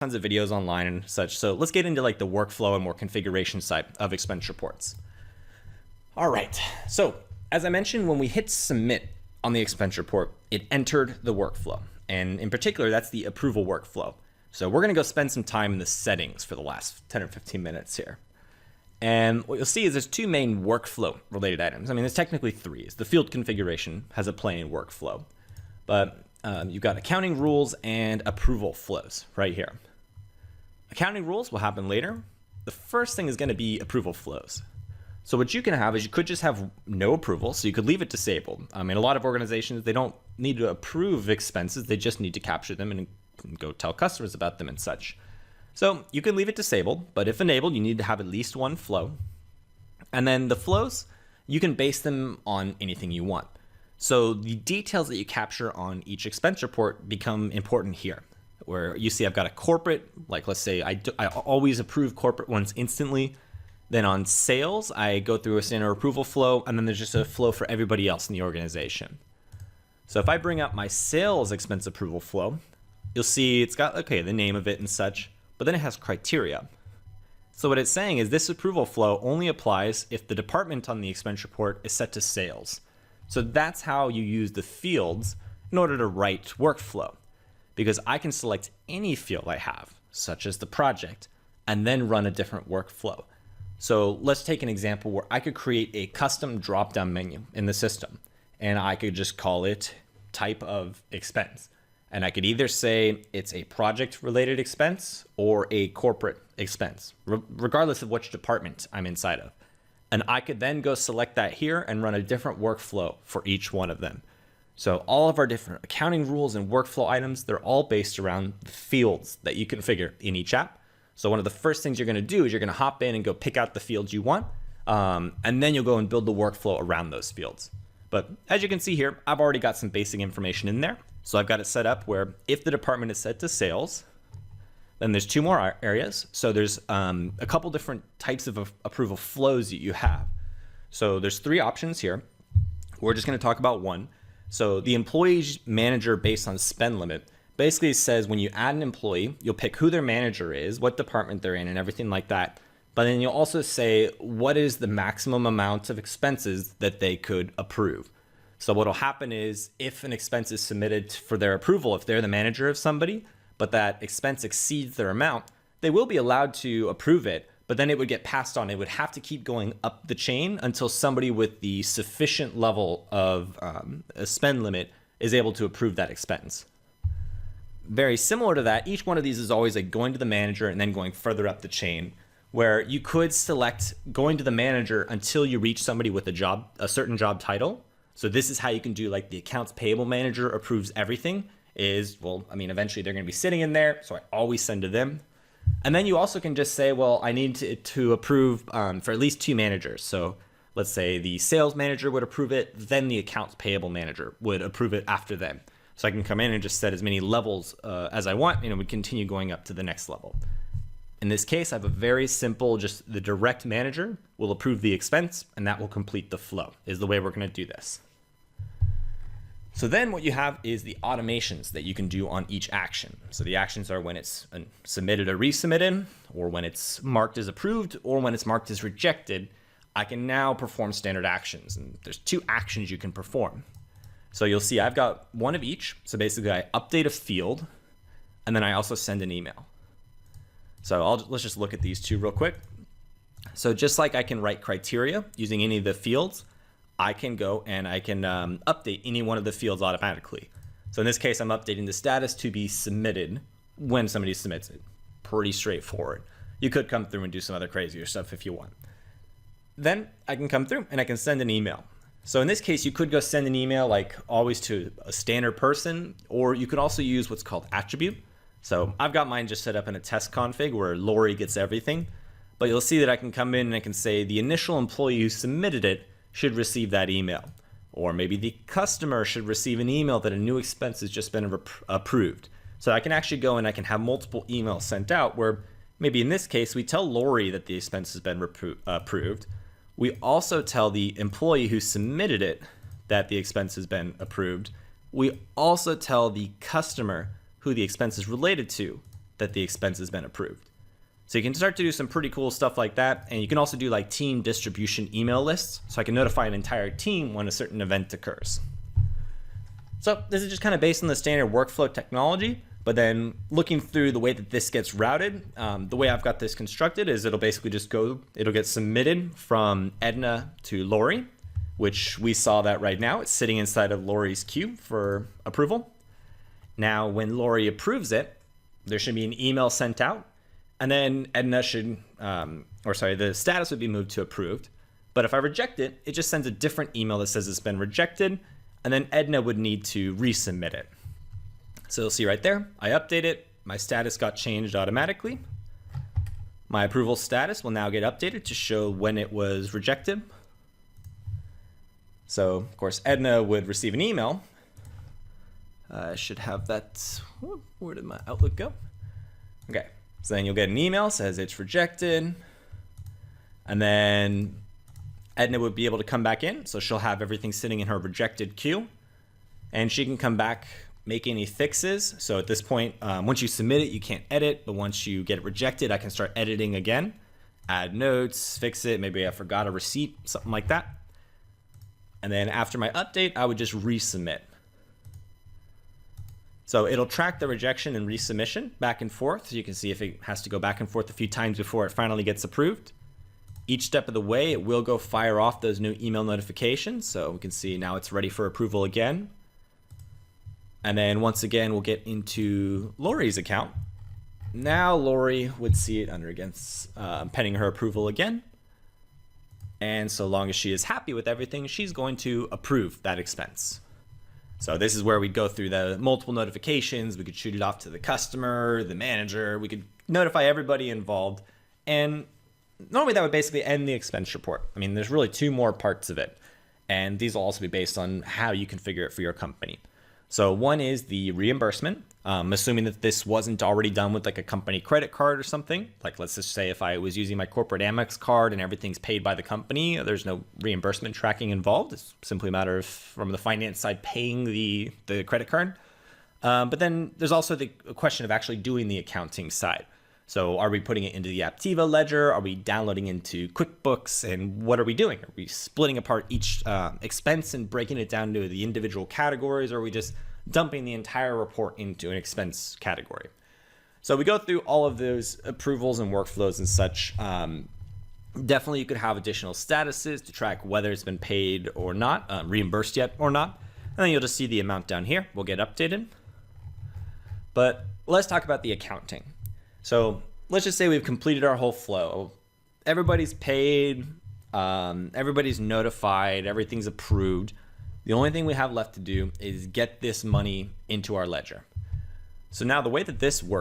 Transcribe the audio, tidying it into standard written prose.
tons of videos online and such. So let's get into like the workflow and more configuration side of expense reports. All right. So as I mentioned, when we hit submit on the expense report, it entered the workflow. And in particular, that's the approval workflow. So we're going to go spend some time in the settings for the last 10 or 15 minutes here. And what you'll see is there's two main workflow related items. I mean, there's technically three. The field configuration has a plain workflow, but you've got accounting rules and approval flows right here. Accounting rules will happen later. The first thing is going to be approval flows. So what you can have is you could just have no approval, so you could leave it disabled. I mean, a lot of organizations, they don't need to approve expenses, they just need to capture them and go tell customers about them and such. So you can leave it disabled, but if enabled, you need to have at least one flow. And then the flows, you can base them on anything you want. So the details that you capture on each expense report become important here, where you see I've got a corporate, like let's say I always approve corporate ones instantly. Then on sales, I go through a standard approval flow, and then there's just a flow for everybody else in the organization. So if I bring up my sales expense approval flow, you'll see it's got, okay, the name of it and such, but then it has criteria. So what it's saying is this approval flow only applies if the department on the expense report is set to sales. So that's how you use the fields in order to write workflow, because I can select any field I have, such as the project, and then run a different workflow. So let's take an example where I could create a custom drop-down menu in the system, and I could just call it type of expense. And I could either say it's a project-related expense or a corporate expense, regardless of which department I'm inside of. And I could then go select that here and run a different workflow for each one of them. So all of our different accounting rules and workflow items, they're all based around the fields that you configure in each app. So one of the first things you're going to do is you're going to hop in and go pick out the fields you want, and then you'll go and build the workflow around those fields. But as you can see here, I've already got some basic information in there. So I've got it set up where if the department is set to sales, then there's two more areas. So there's a couple different types of approval flows that you have. So there's three options here. We're just going to talk about one. So the employee manager based on spend limit basically says when you add an employee, you'll pick who their manager is, what department they're in, and everything like that. But then you'll also say what is the maximum amount of expenses that they could approve. So what'll happen is if an expense is submitted for their approval, if they're the manager of somebody, but that expense exceeds their amount, they will be allowed to approve it, but then it would get passed on. It would have to keep going up the chain until somebody with the sufficient level of a spend limit is able to approve that expense. Very similar to that, each one of these is always like going to the manager and then going further up the chain, where you could select going to the manager until you reach somebody with a certain job title. So this is how you can do like the accounts payable manager approves everything is, well, I mean, eventually they're going to be sitting in there. So I always send to them. And then you also can just say, well, I need to approve for at least two managers. So let's say the sales manager would approve it, then the accounts payable manager would approve it after them. So I can come in and just set as many levels as I want, and it would continue going up to the next level. In this case, I have a very simple, just the direct manager will approve the expense, and that will complete the flow, is the way we're going to do this. So then what you have is the automations that you can do on each action. So the actions are when it's submitted or resubmitted, or when it's marked as approved, or when it's marked as rejected. I can now perform standard actions, and there's two actions you can perform. So you'll see I've got one of each. So basically I update a field, and then I also send an email. So let's just look at these two real quick. So just like I can write criteria using any of the fields, I can go and I can update any one of the fields automatically. So in this case, I'm updating the status to be submitted when somebody submits it. Pretty straightforward. You could come through and do some other crazier stuff if you want. Then I can come through and I can send an email. So in this case, you could go send an email like always to a standard person, or you could also use what's called attribute. So I've got mine just set up in a test config where Lori gets everything, but you'll see that I can come in and I can say the initial employee who submitted it should receive that email. Or maybe the customer should receive an email that a new expense has just been approved. So I can actually go and I can have multiple emails sent out where maybe in this case, we tell Lori that the expense has been approved. We also tell the employee who submitted it that the expense has been approved. We also tell the customer who the expense is related to that the expense has been approved. So you can start to do some pretty cool stuff like that. And you can also do like team distribution email lists. So I can notify an entire team when a certain event occurs. So this is just kind of based on the standard workflow technology. But then looking through the way that this gets routed, the way I've got this constructed is it'll basically just it'll get submitted from Edna to Lori, which we saw that right now. It's sitting inside of Lori's queue for approval. Now, when Lori approves it, there should be an email sent out. And then Edna should, the status would be moved to approved. But if I reject it, it just sends a different email that says it's been rejected. And then Edna would need to resubmit it. So you'll see right there, I update it. My status got changed automatically. My approval status will now get updated to show when it was rejected. So, of course, Edna would receive an email. I should have that. Where did my Outlook go? Okay. So then you'll get an email, says it's rejected. And then Edna would be able to come back in. So she'll have everything sitting in her rejected queue. And she can come back, make any fixes. So at this point, once you submit it, you can't edit. But once you get it rejected, I can start editing again. Add notes, fix it. Maybe I forgot a receipt, something like that. And then after my update, I would just resubmit. So it'll track the rejection and resubmission back and forth. So you can see if it has to go back and forth a few times before it finally gets approved. Each step of the way, it will go fire off those new email notifications. So we can see now it's ready for approval again. And then once again, we'll get into Lori's account. Now Lori would see it under against pending her approval again. And so long as she is happy with everything, she's going to approve that expense. So this is where we'd go through the multiple notifications. We could shoot it off to the customer, the manager. We could notify everybody involved. And normally that would basically end the expense report. I mean, there's really two more parts of it. And these will also be based on how you configure it for your company. So one is the reimbursement. Assuming that this wasn't already done with like a company credit card or something. Like let's just say if I was using my corporate Amex card and everything's paid by the company, there's no reimbursement tracking involved. It's simply a matter of from the finance side paying the credit card. But then there's also the question of actually doing the accounting side. So are we putting it into the Apptivo ledger? Are we downloading into QuickBooks? And what are we doing? Are we splitting apart each expense and breaking it down to the individual categories? Or are we just dumping the entire report into an expense category? So we go through all of those approvals and workflows and such. Definitely you could have additional statuses to track whether it's been paid or not, reimbursed yet or not. And then you'll just see the amount down here will get updated. But let's talk about the accounting. So let's just say we've completed our whole flow. Everybody's paid, everybody's notified, everything's approved. The only thing we have left to do is get this money into our ledger. So now the way that this works